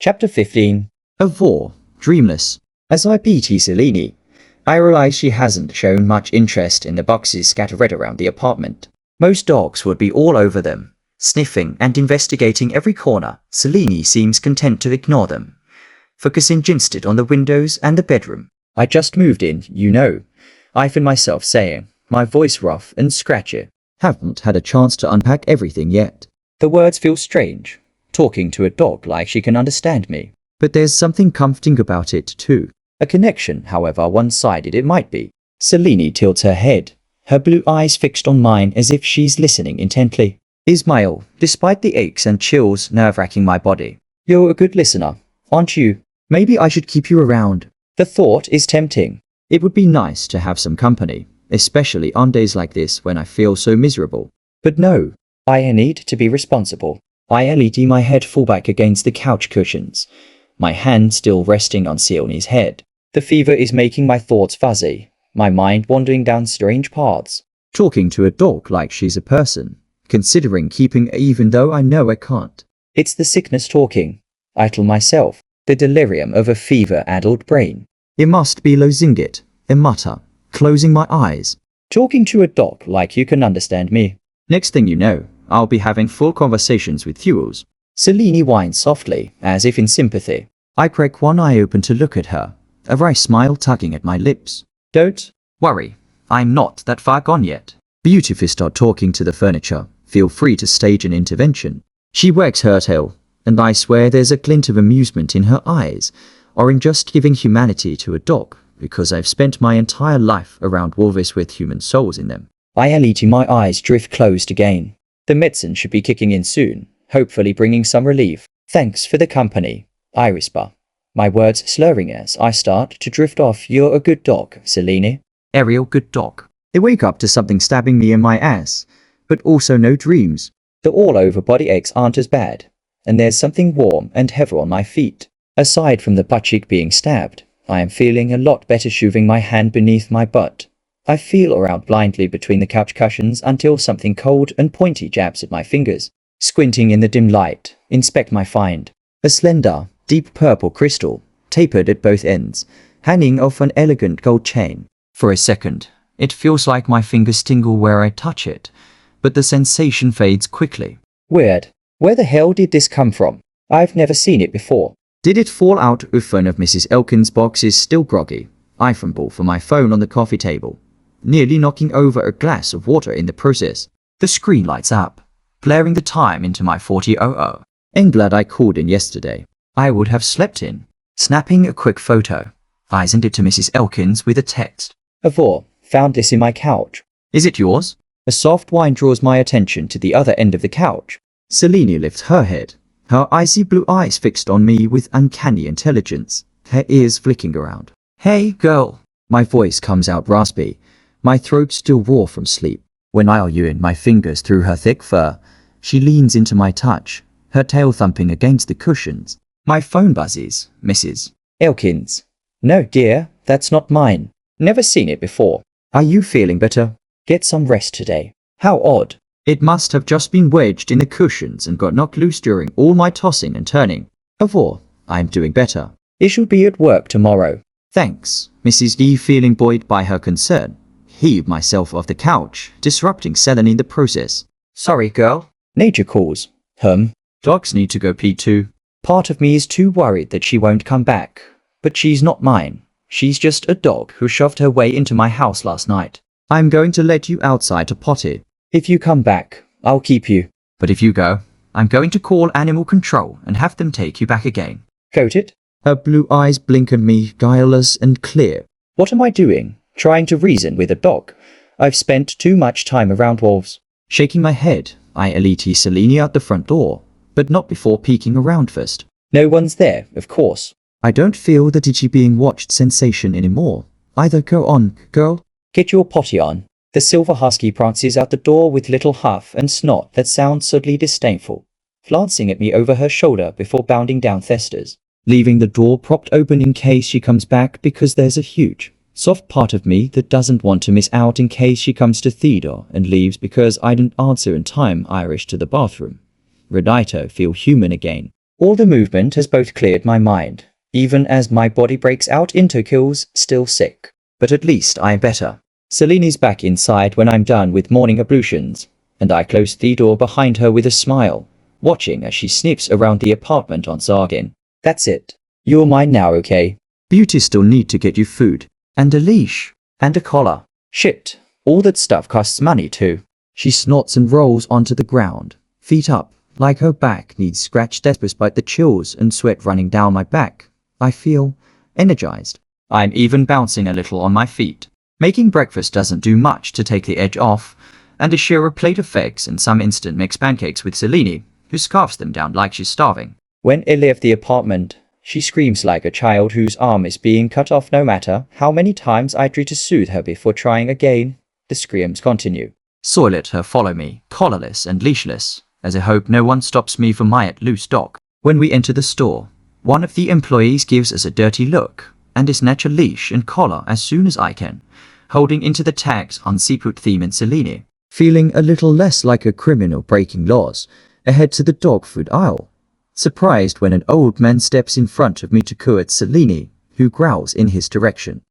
Chapter 15. Ava, Dreamless. As I PT Selene, I realize she hasn't shown much interest in the boxes scattered around the apartment. Most dogs would be all over them, sniffing and investigating every corner. Selene seems content to ignore them, focusing instead on the windows and the bedroom. I just moved in, you know, I find myself saying, my voice rough and scratchy. Haven't had a chance to unpack everything yet. The words feel strange, talking to a dog like she can understand me. But there's something comforting about it too. A connection, however one-sided it might be. Selene tilts her head, her blue eyes fixed on mine as if she's listening intently. Ismail, despite the aches and chills nerve-wracking my body. You're a good listener, aren't you? Maybe I should keep you around. The thought is tempting. It would be nice to have some company, especially on days like this when I feel so miserable. But no, I need to be responsible. I let my head fall back against the couch cushions, my hand still resting on Selene's head. The fever is making my thoughts fuzzy, my mind wandering down strange paths. Talking to a dog like she's a person, considering keeping even though I know I can't. It's the sickness talking, I tell myself, the delirium of a fever-addled brain. It must be losing it, I mutter, closing my eyes. Talking to a dog like you can understand me. Next thing you know, I'll be having full conversations with Thules. Selene whines softly, as if in sympathy. I crack one eye open to look at her, a wry smile tugging at my lips. Don't worry, I'm not that far gone yet. Beautifully start talking to the furniture. Feel free to stage an intervention. She wags her tail, and I swear there's a glint of amusement in her eyes, or in just giving humanity to a dog, because I've spent my entire life around wolves with human souls in them. I let my eyes drift closed again. The medicine should be kicking in soon, hopefully bringing some relief. Thanks for the company, I whisper, my words slurring as I start to drift off. You're a good dog, Selene. A real good dog. I wake up to something stabbing me in my ass, but also no dreams. The all-over body aches aren't as bad, and there's something warm and heavy on my feet. Aside from the butt cheek being stabbed, I am feeling a lot better shoving my hand beneath my butt. I feel around blindly between the couch cushions until something cold and pointy jabs at my fingers. Squinting in the dim light, inspect my find. A slender, deep purple crystal, tapered at both ends, hanging off an elegant gold chain. For a second, it feels like my fingers tingle where I touch it, but the sensation fades quickly. Weird. Where the hell did this come from? I've never seen it before. Did it fall out of one of Mrs. Elkin's boxes still groggy? I fumble for my phone on the coffee table, nearly knocking over a glass of water in the process. The screen lights up, blaring the time into my 40:00. I'm glad I called in yesterday. I would have slept in. Snapping a quick photo, I send it to Mrs. Elkins with a text. Ava, found this in my couch. Is it yours? A soft whine draws my attention to the other end of the couch. Selene lifts her head, her icy blue eyes fixed on me with uncanny intelligence, her ears flicking around. Hey, girl. My voice comes out raspy, my throat still raw from sleep. When I in my fingers through her thick fur, she leans into my touch, her tail thumping against the cushions. My phone buzzes, Mrs. Elkins. No, dear, that's not mine. Never seen it before. Are you feeling better? Get some rest today. How odd. It must have just been wedged in the cushions and got knocked loose during all my tossing and turning. Ava, I'm doing better. It should be at work tomorrow. Thanks, Mrs. E. Feeling buoyed by her concern, heaved myself off the couch, disrupting Selene in the process. Sorry, girl. Nature calls. Dogs need to go pee too. Part of me is too worried that she won't come back. But she's not mine. She's just a dog who shoved her way into my house last night. I'm going to let you outside to potty. If you come back, I'll keep you. But if you go, I'm going to call animal control and have them take you back again. Got it? Her blue eyes blink at me, guileless and clear. What am I doing? Trying to reason with a dog? I've spent too much time around wolves. Shaking my head, I lead Selene out the front door, but not before peeking around first. No one's there, of course. I don't feel the ditchy being watched sensation anymore. Either go on, girl. Get your potty on. The silver husky prances out the door with little huff and snot that sounds subtly disdainful, glancing at me over her shoulder before bounding down Thesters, leaving the door propped open in case she comes back because there's a huge, soft part of me that doesn't want to miss out in case she comes to Theodore and leaves because I didn't answer in time Irish to the bathroom. Redito feel human again. All the movement has both cleared my mind, even as my body breaks out into kills, still sick. But at least I'm better. Seleni's back inside when I'm done with morning ablutions, and I close the door behind her with a smile, watching as she sniffs around the apartment on Zargin. That's it. You're mine now, okay? Beauty still need to get you food. And a leash. And a collar. Shit. All that stuff costs money too. She snorts and rolls onto the ground, feet up, like her back needs scratched despite the chills and sweat running down my back. I feel energized. I'm even bouncing a little on my feet. Making breakfast doesn't do much to take the edge off, and I share a plate of eggs and some instant mix pancakes with Selene, who scarfs them down like she's starving. When I leave the apartment, she screams like a child whose arm is being cut off no matter how many times I try to soothe her before trying again. The screams continue. So I let her follow me, collarless and leashless, as I hope no one stops me from my loose dog. When we enter the store, one of the employees gives us a dirty look, and I snatch a leash and collar as soon as I can, holding into the tags on seafood theme and Selene. Feeling a little less like a criminal breaking laws, I head to the dog food aisle. Surprised when an old man steps in front of me to coo at Selene, who growls in his direction.